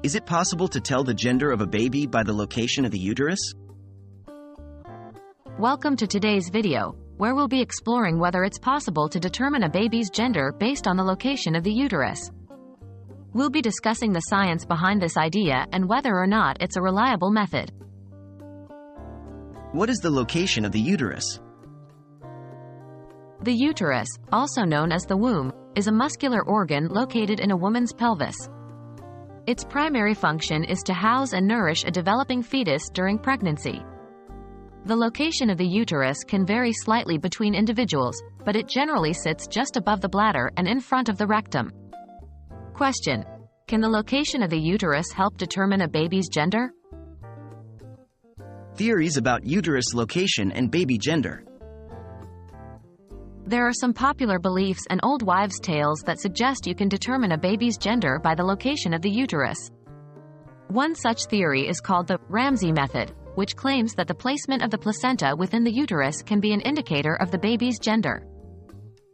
Is it possible to tell the gender of a baby by the location of the uterus? Welcome to today's video, where we'll be exploring whether it's possible to determine a baby's gender based on the location of the uterus. We'll be discussing the science behind this idea and whether or not it's a reliable method. What is the location of the uterus? The uterus, also known as the womb, is a muscular organ located in a woman's pelvis. Its primary function is to house and nourish a developing fetus during pregnancy. The location of the uterus can vary slightly between individuals, but it generally sits just above the bladder and in front of the rectum. Question: can the location of the uterus help determine a baby's gender? Theories about uterus location and baby gender. There are some popular beliefs and old wives' tales that suggest you can determine a baby's gender by the location of the uterus. One such theory is called the Ramsay method, which claims that the placement of the placenta within the uterus can be an indicator of the baby's gender.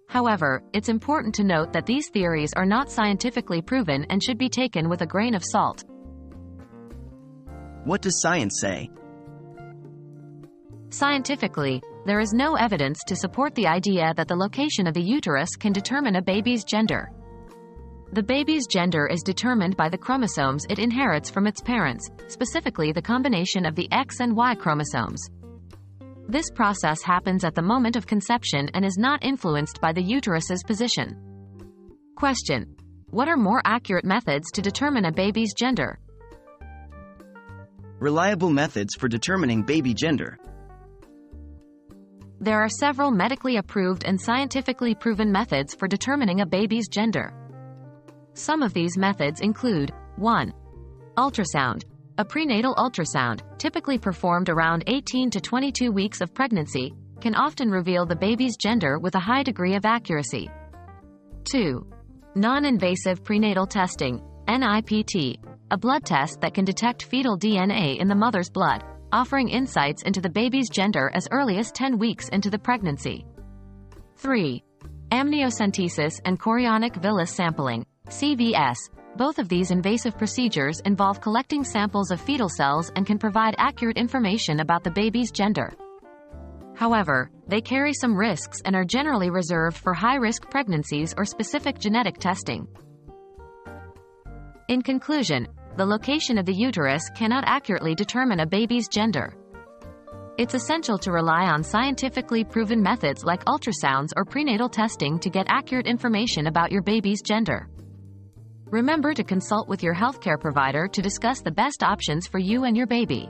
However, it's important to note that these theories are not scientifically proven and should be taken with a grain of salt. What does science say? Scientifically, there is no evidence to support the idea that the location of the uterus can determine a baby's gender. The baby's gender is determined by the chromosomes it inherits from its parents, specifically the combination of the X and Y chromosomes. This process happens at the moment of conception and is not influenced by the uterus's position. Question: what are more accurate methods to determine a baby's gender? Reliable methods for determining baby gender. There are several medically approved and scientifically proven methods for determining a baby's gender. Some of these methods include: 1. Ultrasound. A prenatal ultrasound, typically performed around 18 to 22 weeks of pregnancy, can often reveal the baby's gender with a high degree of accuracy. 2. Non-invasive prenatal testing, NIPT, a blood test that can detect fetal DNA in the mother's blood, offering insights into the baby's gender as early as 10 weeks into the pregnancy. 3. Amniocentesis and chorionic villus sampling, CVS. Both of these invasive procedures involve collecting samples of fetal cells and can provide accurate information about the baby's gender. However, they carry some risks and are generally reserved for high-risk pregnancies or specific genetic testing. In conclusion, the location of the uterus cannot accurately determine a baby's gender. It's essential to rely on scientifically proven methods like ultrasounds or prenatal testing to get accurate information about your baby's gender. Remember to consult with your healthcare provider to discuss the best options for you and your baby.